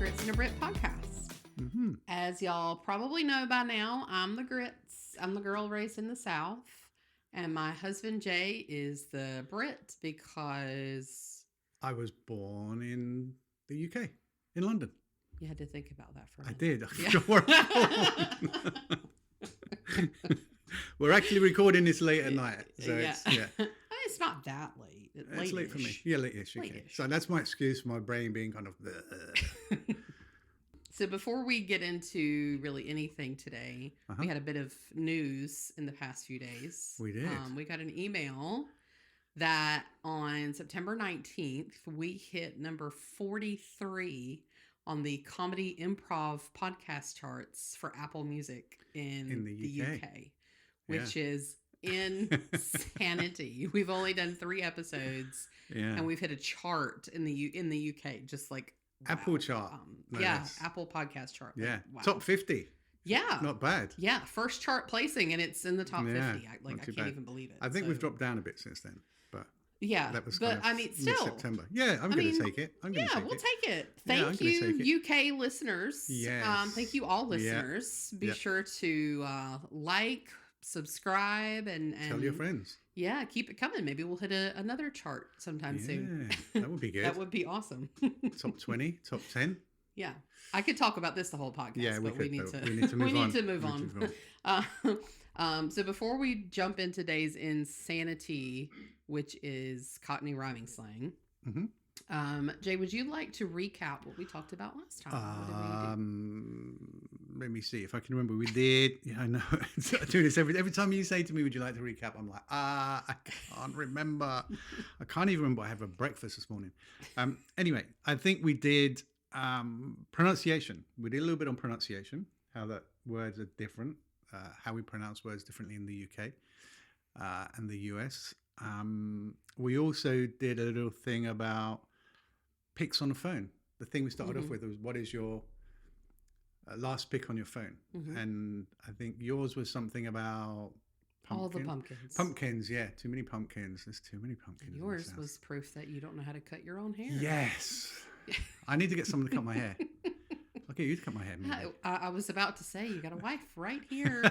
Grits and a Brit podcast. Mm-hmm. As y'all probably know by now, I'm the Grits. I'm the girl raised in the South. And my husband, Jay, is the Brit because... I was born in the UK, in London. You had to think about that for a minute. I did. I Yeah. forgot where I was born. We're actually recording this late at night. So It's not that late. It's late for me. Yeah, late-ish. Okay. Late-ish. So that's my excuse for my brain being kind of... So before we get into really anything today, we had a bit of news in the past few days. We did. We got an email that on September 19th, we hit number 43 on the comedy improv podcast charts for Apple Music in the UK, which is insanity. We've only done 3 episodes, and we've hit a chart in the UK, just like Apple wow. chart. Apple podcast chart. Yeah. Like, wow. Top 50. Yeah. Not bad. Yeah. First chart placing, and it's in the top 50. I can't bad. even believe it. I think we've dropped down a bit since then, but that was but I mean, still September. Yeah, I'm going to take it. We'll take it. Thank you, UK listeners. Yes. Thank you, all listeners. Be sure to like, subscribe, and tell your friends. Yeah, keep it coming. Maybe we'll hit another chart sometime soon. That would be good. That would be awesome. Top 20, top 10. Yeah, I could talk about this the whole podcast. Yeah, but we need to move on. So before we jump into today's insanity, which is Cockney rhyming slang, Jay, would you like to recap what we talked about last time? Let me see if I can remember. We did. Yeah, I know. I do this every time you say to me, "Would you like to recap?" I'm like, I can't remember. I can't even remember. I had a breakfast this morning. Anyway, I think we did pronunciation. We did a little bit on pronunciation, how that words are different, how we pronounce words differently in the UK and the US. We also did a little thing about pics on the phone. The thing we started off with was, what is your last pic on your phone? And I think yours was something about all the pumpkins. Pumpkins, yeah. Too many pumpkins. There's too many pumpkins. And yours was proof that you don't know how to cut your own hair. Yes. I need to get someone to cut my hair. I'll get you to cut my hair. I was about to say, you got a wife right here.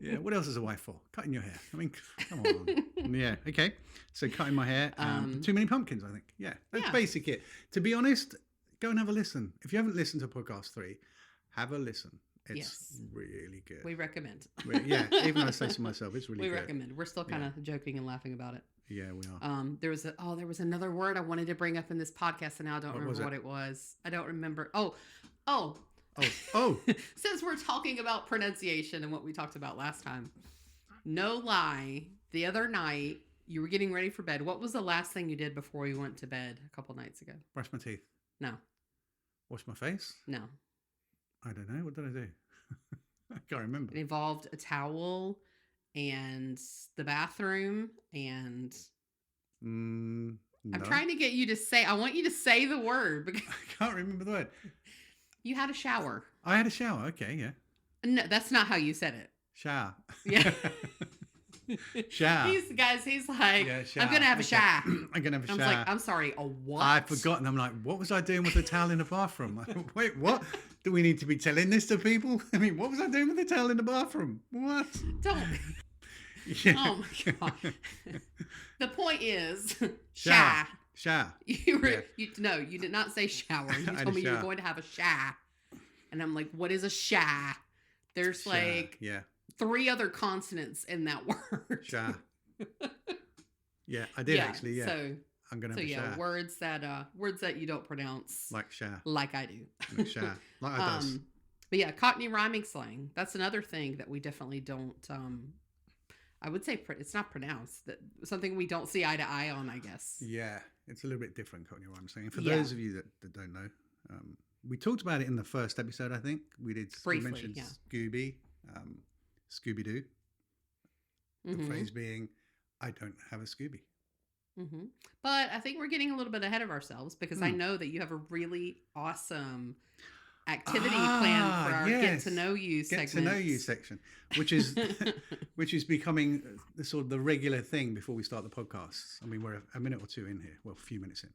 Yeah, what else is a wife for? Cutting your hair. I mean, come on. Yeah, okay. So cutting my hair. Too many pumpkins, I think. Yeah, that's basic it. To be honest, go and have a listen. If you haven't listened to podcast 3, have a listen. It's really good. We recommend. Yeah, even though I say so myself, it's really good. We recommend. We're still kind of joking and laughing about it. Yeah, we are. There was another word I wanted to bring up in this podcast, and now I don't remember what it was. I don't remember. Oh. Since we're talking about pronunciation and what we talked about last time, no lie, the other night you were getting ready for bed. What was the last thing you did before you went to bed a couple nights ago? Brush my teeth. No. Wash my face? No. I don't know. What did I do? I can't remember. It involved a towel and the bathroom and... No. I'm trying to get you to say... I want you to say the word. Because I can't remember the word. You had a shower. I had a shower. Okay, yeah. No, that's not how you said it. Shower. Yeah. Shower. He's like, yeah, I'm going to have a shower. I'm going to have a shower. I was like, I'm sorry, a what? I've forgotten. I'm like, what was I doing with the towel in the bathroom? Wait, what? Do we need to be telling this to people? I mean, what was I doing with the towel in the bathroom? What? Don't. Yeah. Oh my God. The point is, shower. You did not say shower. You told me you were going to have a shower. And I'm like, what is a shower? There's like 3 other consonants in that word. Shower. Yeah, I did actually. Yeah. So I'm gonna have a shower. words that you don't pronounce like shower. Like I do. Like shower. Like I does. But yeah, Cockney rhyming slang. That's another thing that we definitely don't. I would say it's not pronounced. That something we don't see eye to eye on, I guess. Yeah, it's a little bit different, Cockney rhyming slang. For those of you that don't know, we talked about it in the first episode. I think we did. Briefly, we mentioned Scooby, Scooby Doo. The phrase being, "I don't have a Scooby." But I think we're getting a little bit ahead of ourselves because I know that you have a really awesome activity plan for our Get to Know You segment. Get to Know You section, which is becoming the regular thing before we start the podcast. I mean, we're a minute or 2 in here, well, a few minutes in,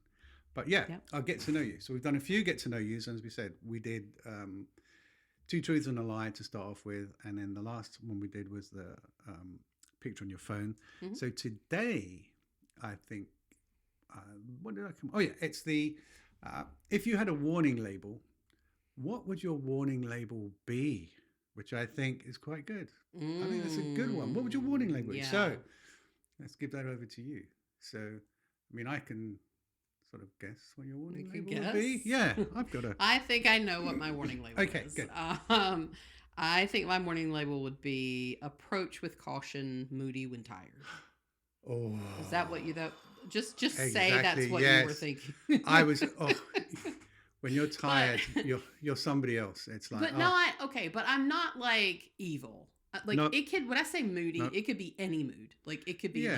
But yeah, I'll get to know you. So we've done a few get to know yous. And as we said, we did 2 truths and a lie to start off with. And then the last one we did was the picture on your phone. Mm-hmm. So today, I think, what did I come? Oh, yeah, it's the, if you had a warning label, what would your warning label be? Which I think is quite good. I think that's a good one. What would your warning label be? So let's give that over to you. So, I mean, I can sort of guess what your warning label would be. Yeah, I've got a... I think I know what my warning label is. Okay, good. I think my warning label would be approach with caution, moody when tired. Oh. Is that what you... Just exactly, say that's what you were thinking. I was... When you're tired, you're somebody else. It's like, but but I'm not like evil. Like it could, when I say moody, it could be any mood. Like it could be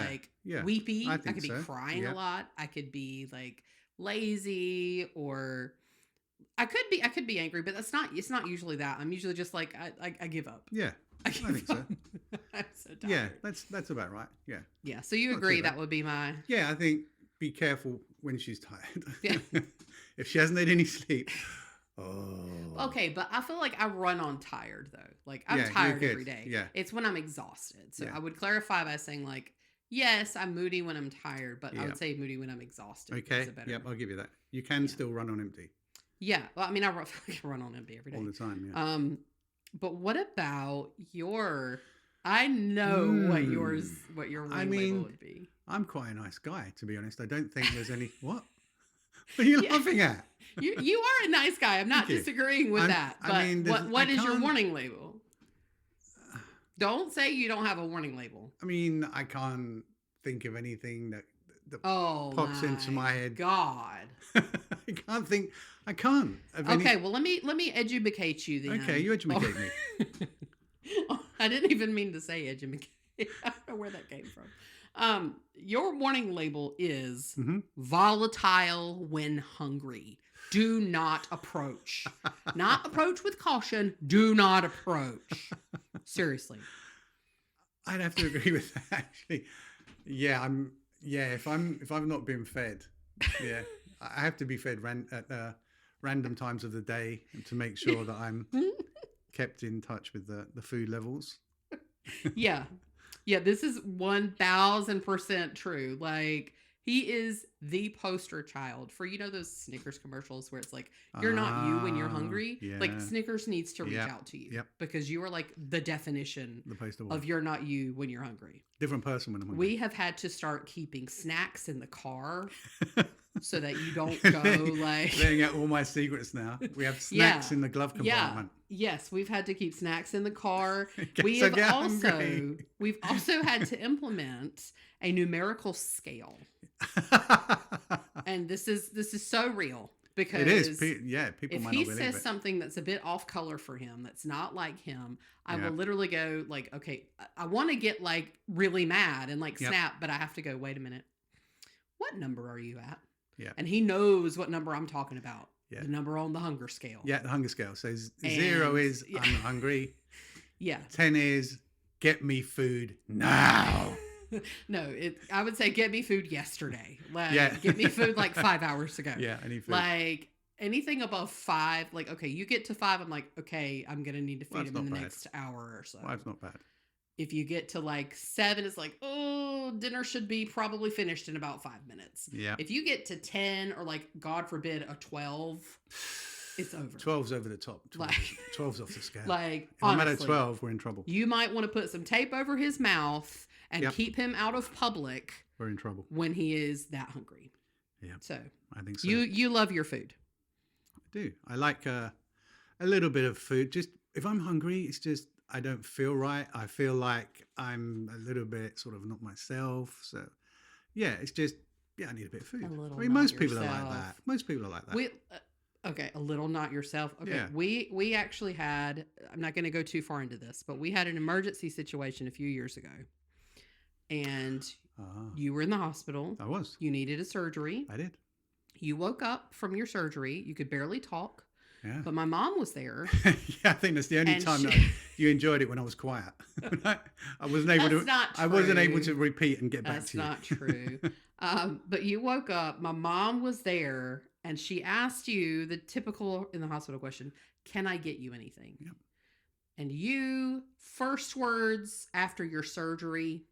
weepy. I could be crying a lot. I could be like lazy, or I could be angry, but it's not usually that. I'm usually just like, I give up. Yeah. I think so. I'm so tired. Yeah, that's about right. Yeah. Yeah. So you agree that would be my... Yeah, I think be careful when she's tired. Yeah. If she hasn't had any sleep. Oh. Okay, but I feel like I run on tired though. Like I'm tired every day. Yeah. It's when I'm exhausted. So I would clarify by saying like, yes, I'm moody when I'm tired, but I would say moody when I'm exhausted. Okay. Yep, I'll give you that. You can still run on empty. Yeah. Well, I mean, I run on empty every day. All the time, yeah. But what about your... I know what your warning label would be. I'm quite a nice guy, to be honest. I don't think there's any... What? What are you laughing at? You are a nice guy. I'm not disagreeing with that. But what is your warning label? Don't say you don't have a warning label. I mean, I can't think of anything that pops into my head. God. I can't. Okay, well let me educate you then. Okay, you educate me. I didn't even mean to say educate. I don't know where that came from. Your warning label is volatile when hungry. Do not approach. Not approach with caution. Do not approach. Seriously. I'd have to agree with that, actually. Yeah, if I've not been fed, I have to be fed at random times of the day to make sure that I'm kept in touch with the food levels. Yeah, this is 1000% true. Like, he is the poster child for, those Snickers commercials where it's like, you're not you when you're hungry. Yeah. Like, Snickers needs to reach out to you because you are like the definition of you're not you when you're hungry. Different person when I'm hungry. We have had to start keeping snacks in the car so that you don't go like... Laying out all my secrets now. We have snacks in the glove compartment. Yes, we've had to keep snacks in the car. We've also had to implement a numerical scale. And this is so real because it is. People might not believe it. If he says something that's a bit off color for him, that's not like him, I will literally go like, okay, I want to get like really mad and like snap, but I have to go, wait a minute. What number are you at? Yeah. And he knows what number I'm talking about. Yeah. The number on the hunger scale. Yeah, the hunger scale. So 0 is I'm not hungry. Yeah. 10 is get me food now. No, I would say get me food yesterday. Like, get me food like 5 hours ago. Yeah, I need food. Like anything above 5, like, okay, you get to 5, I'm like, okay, I'm going to need to feed him in the next hour or so. 5's not bad. If you get to like 7, it's like, oh, dinner should be probably finished in about 5 minutes. Yeah. If you get to 10 or like, God forbid, a 12, it's over. 12's over the top. 12's off the scale. Like, if I'm at a 12, we're in trouble. You might want to put some tape over his mouth and keep him out of public. We're in trouble. When he is that hungry. Yeah. So. I think so. You love your food. I do. I like a little bit of food. Just if I'm hungry, it's just, I don't feel right. I feel like I'm a little bit sort of not myself. So, yeah, it's just, I need a bit of food. Most people are like that. Most people are like that. Okay, a little not yourself. Okay, yeah. We actually had, I'm not going to go too far into this, but we had an emergency situation a few years ago. And you were in the hospital. I was. You needed a surgery. I did. You woke up from your surgery. You could barely talk. Yeah. But my mom was there. Yeah, I think that's the only time that you enjoyed it when I was quiet. I wasn't able That's to. not true. I wasn't able to repeat and get back to you. That's not true. But you woke up. My mom was there, and she asked you the typical in the hospital question: "Can I get you anything?" Yep. And you first words after your surgery,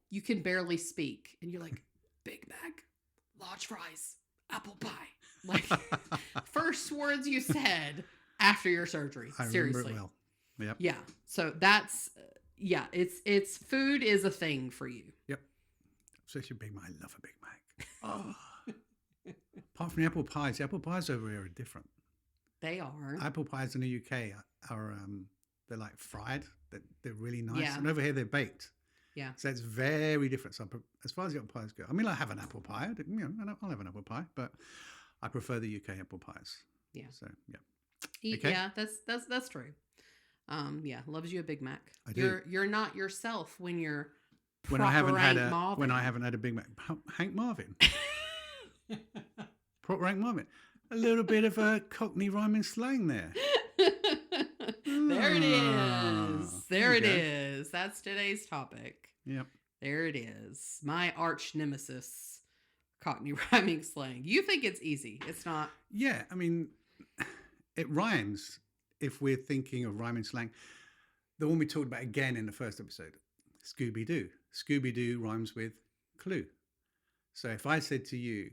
you can barely speak, and you're like, "Big Mac, large fries, apple pie." Like first words you said after your surgery. I Seriously. remember it well. Yep. Yeah. So that's it's food is a thing for you. Yep. Especially Big Mac. I love a Big Mac. Oh. Apart from the apple pies over here are different. They are. Apple pies in the UK are they're like fried. They're really nice. Yeah. And over here they're baked. Yeah. So it's very different. So as far as the apple pies go, I mean, I have an apple pie. I'll have an apple pie, but I prefer the UK apple pies. Yeah. So yeah. Okay. Yeah, that's true. Yeah, loves you a Big Mac. I do. You're not yourself when you're when I haven't had a Big Mac. Hank Marvin. Proper Hank Marvin. A little bit of a Cockney rhyming slang there. There it is. There it is. That's today's topic. Yep. There it is. My arch nemesis, Cockney rhyming slang. You think it's easy. It's not. Yeah, I mean, it rhymes if we're thinking of rhyming slang. The one we talked about again in the first episode, Scooby-Doo. Scooby-Doo rhymes with clue. So if I said to you,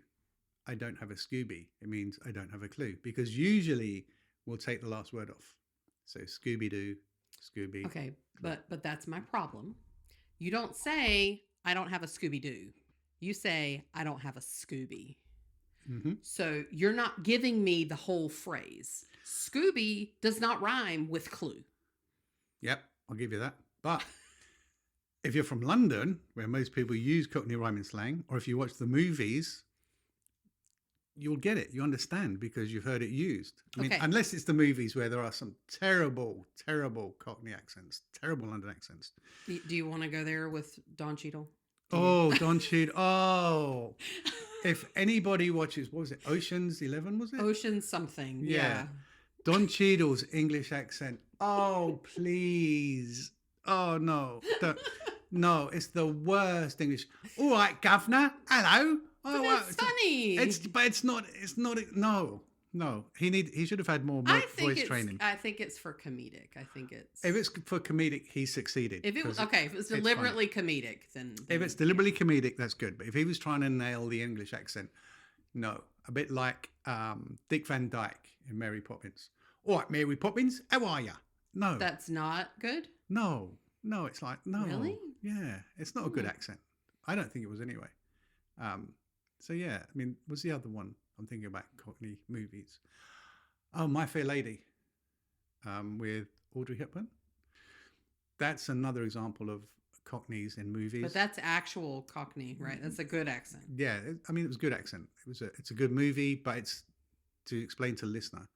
I don't have a Scooby, it means I don't have a clue. Because usually we'll take the last word off. So Scooby-Doo, Scooby. Okay, but that's my problem. You don't say, I don't have a Scooby-Doo. You say, I don't have a Scooby. Mm-hmm. So you're not giving me the whole phrase. Scooby does not rhyme with clue. Yep, I'll give you that. But if you're from London, where most people use Cockney rhyming slang, or if you watch the movies, you'll get it. You understand because you've heard it used. I mean, unless it's the movies where there are some terrible, terrible Cockney accents, terrible London accents. Do you want to go there with Don Cheadle? Don Cheadle. Oh, if anybody watches, what was it? Ocean's 11, was it? Ocean's something. Yeah. Don Cheadle's English accent. Oh, please. Oh, no. No, it's the worst English. All right, governor. Hello. But it's funny. It's not. No. He should have had more voice training. I think it's for comedic. I think it's. If it's for comedic, he succeeded. If it was deliberately comedic, then if it's deliberately comedic, that's good. But if he was trying to nail the English accent, no. A bit like Dick Van Dyke in Mary Poppins. All right, Mary Poppins, how are you? No. That's not good? No, it's like, no. Really? Yeah, it's not a good accent. I don't think it was anyway. So yeah, I mean, what's the other one I'm thinking about Cockney movies? Oh, My Fair Lady with Audrey Hepburn. That's another example of Cockneys in movies. But that's actual Cockney, right? That's a good accent. Yeah, I mean, it was a good accent. It's a good movie, but it's to explain to the listener.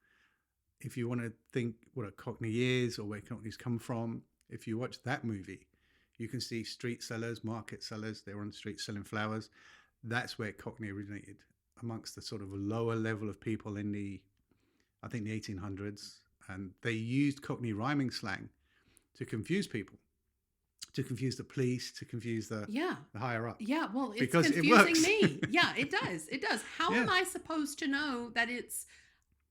If you want to think what a Cockney is or where Cockneys come from, if you watch that movie, you can see street sellers, market sellers. They were on the street selling flowers. That's where Cockney originated, amongst the sort of lower level of people in the 1800s. And they used Cockney rhyming slang to confuse people, to confuse the police, to confuse the higher up. Yeah, well, it's because confusing me. Yeah, it does. It does. How am I supposed to know that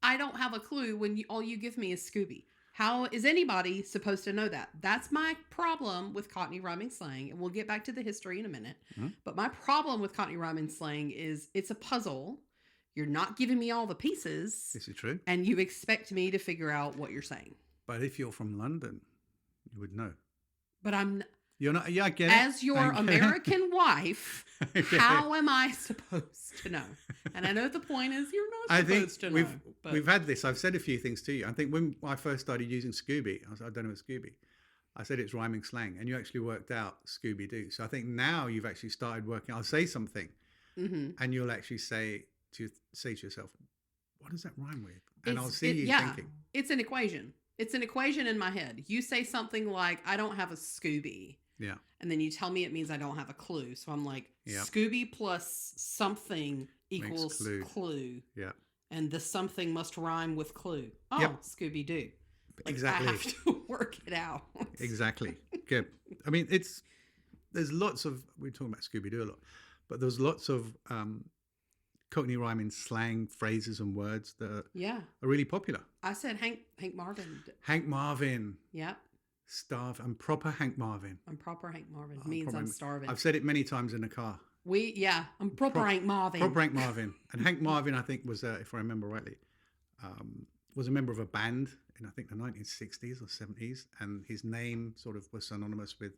I don't have a clue when all you give me is Scooby? How is anybody supposed to know that? That's my problem with Cockney rhyming slang. And we'll get back to the history in a minute. Mm-hmm. But my problem with Cockney rhyming slang is it's a puzzle. You're not giving me all the pieces. This is true. And you expect me to figure out what you're saying. But if you're from London, you would know. But you're not. Yeah, I get it. As your American wife, how am I supposed to know? And I know the point is you're not supposed to know. We've had this. I've said a few things to you. I think when I first started using Scooby, I said, I don't know what Scooby. I said it's rhyming slang, and you actually worked out Scooby-Doo. So I think now you've actually started working. I'll say something, and you'll actually say to yourself, what does that rhyme with? And I'll see you thinking. It's an equation. It's an equation in my head. You say something like, I don't have a Scooby. Yeah. And then you tell me it means I don't have a clue. So I'm like, Scooby plus something equals clue. Yeah. And the something must rhyme with clue. Oh, Yep. Scooby Doo. Exactly. I have to work it out. Exactly. Good. I mean, there's lots of, we're talking about Scooby Doo a lot, but there's lots of Cockney rhyming slang phrases and words that are really popular. I said Hank Marvin. Hank Marvin. Yep. I'm proper Hank Marvin. I'm proper Hank Marvin. Means I'm starving. I've said it many times in the car. I'm proper Hank Marvin. Proper Hank Marvin. And Hank Marvin, I think, was, if I remember rightly, was a member of a band in, I think, the 1960s or 70s. And his name sort of was synonymous with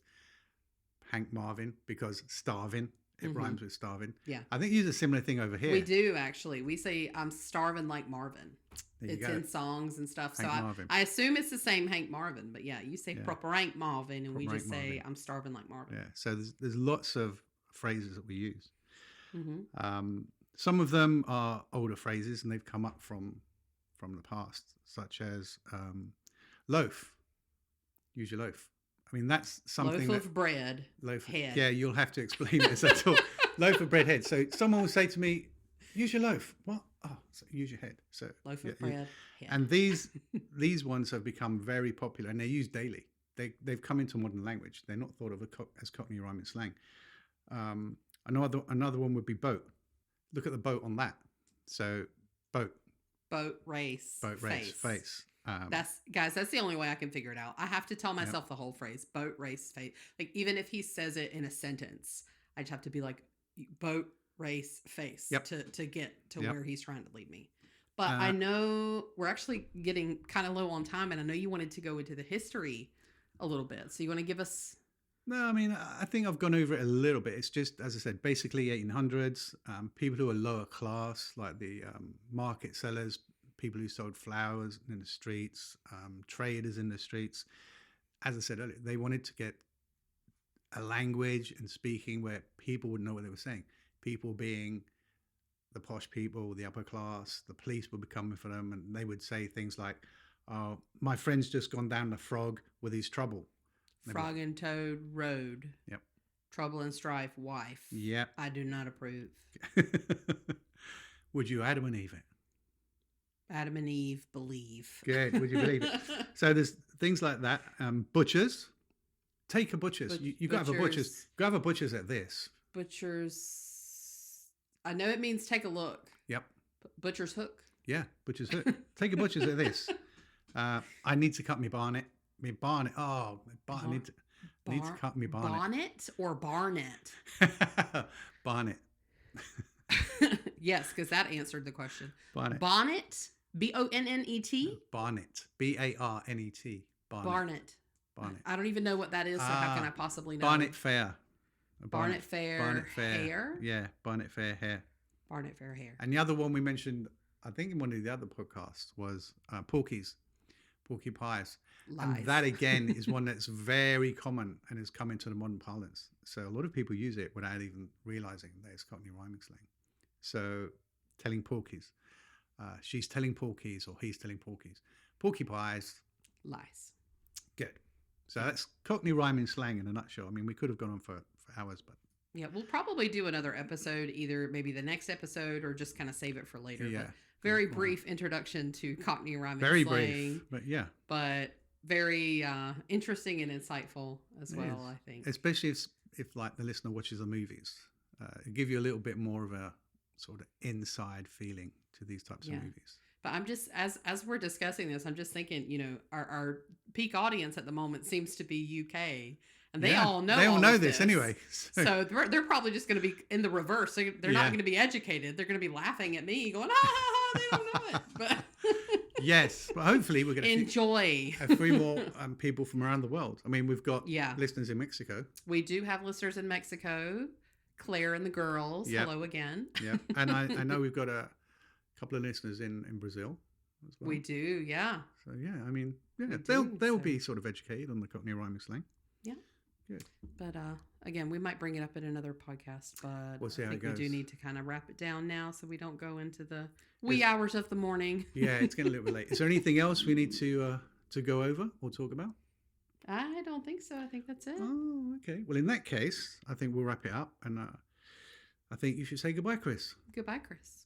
Hank Marvin because starving. It rhymes with starving. Yeah. I think you use a similar thing over here. We do, actually. We say, I'm starving like Marvin. It's in songs and stuff. Hank So I assume it's the same Hank Marvin. But yeah, you say proper Hank Marvin, and we just say, I'm starving like Marvin. Yeah. So there's lots of phrases that we use. Some of them are older phrases, and they've come up from the past, such as loaf. Use your loaf. I mean, that's something. Loaf of bread. Head. Yeah, you'll have to explain this at all. Loaf of bread head. So someone will say to me, use your loaf. What? Oh, so use your head. So loaf of bread head. And these ones have become very popular, and they're used daily. They've come into modern language. They're not thought of as Cockney rhyming slang. Another one would be boat. Look at the boat on that. So boat. Boat race. Boat race face. That's the only way I can figure it out. I have to tell myself the whole phrase, boat race face. Like, even if he says it in a sentence, I just have to be like, boat race face to get to where he's trying to lead me. But I know we're actually getting kind of low on time, and I know you wanted to go into the history a little bit. So you want to give us... No, I mean, I think I've gone over it a little bit. It's just, as I said, basically 1800s, people who are lower class, like the market sellers, people who sold flowers in the streets, traders in the streets. As I said earlier, they wanted to get a language and speaking where people would know what they were saying. People being the posh people, the upper class, the police would be coming for them, and they would say things like, "Oh, my friend's just gone down the frog with his trouble." Frog and Toad Road. Yep. Trouble and strife, wife. Yep. I do not approve. Would you Adam and Eve it? Adam and Eve believe. Good. Would you believe it? So there's things like that. Butchers. Take a butcher's. You got to have a butcher's. Go have a butcher's at this. Butcher's. I know it means take a look. Yep. Butcher's hook. Yeah, butcher's hook. Take a butcher's at this. I need to cut me barnet. Me barnet. Oh, I need to cut me barnet. Bonnet or barnet? Barnet. Yes, because that answered the question. Barnet. Bonnet. B-O-N-N-E-T. Barnet. B-A-R-N-E-T. Barnet. Barnet. I don't even know what that is, so how can I possibly know? Barnet Fair. Barnet Fair. Barnet Fair. Hair. Yeah, Barnet Fair hair. Barnet Fair hair. And the other one we mentioned, I think in one of the other podcasts, was porkies. Porky pies. Lies. And that again is one that's very common and has come into the modern parlance. So a lot of people use it without even realizing that it's Cockney rhyming slang. So telling porkies. She's telling porkies, or he's telling porkies. Porky pies. Lies. Good. So that's Cockney rhyming slang in a nutshell. I mean, we could have gone on for hours, but... Yeah, we'll probably do another episode, either maybe the next episode or just kind of save it for later. Yeah. But very brief introduction to Cockney rhyming very slang. Very brief, but yeah. But very interesting and insightful as well, I think. Especially if like the listener watches the movies. It give you a little bit more of a sort of inside feeling to these types of movies. But I'm just, as we're discussing this, I'm just thinking, you know, our peak audience at the moment seems to be UK. And they all know They all know this anyway. So they're probably just going to be in the reverse. They're not going to be educated. They're going to be laughing at me going, they don't know it. But yes, but hopefully we're going to enjoy a few more people from around the world. I mean, we've got listeners in Mexico. We do have listeners in Mexico. Claire and the girls. Yep. Hello again. Yeah, and I know we've got a couple of listeners in Brazil as well. We do, yeah. So yeah, I mean, they'll be sort of educated on the Cockney rhyming slang. Yeah. Good. But again, we might bring it up in another podcast, but we'll see I how think it goes. We do need to kind of wrap it down now so we don't go into the wee hours of the morning. Yeah, it's getting a little bit late. Is there anything else we need to go over or talk about? I don't think so. I think that's it. Oh, okay. Well, in that case, I think we'll wrap it up, and I think you should say goodbye, Chris. Goodbye, Chris.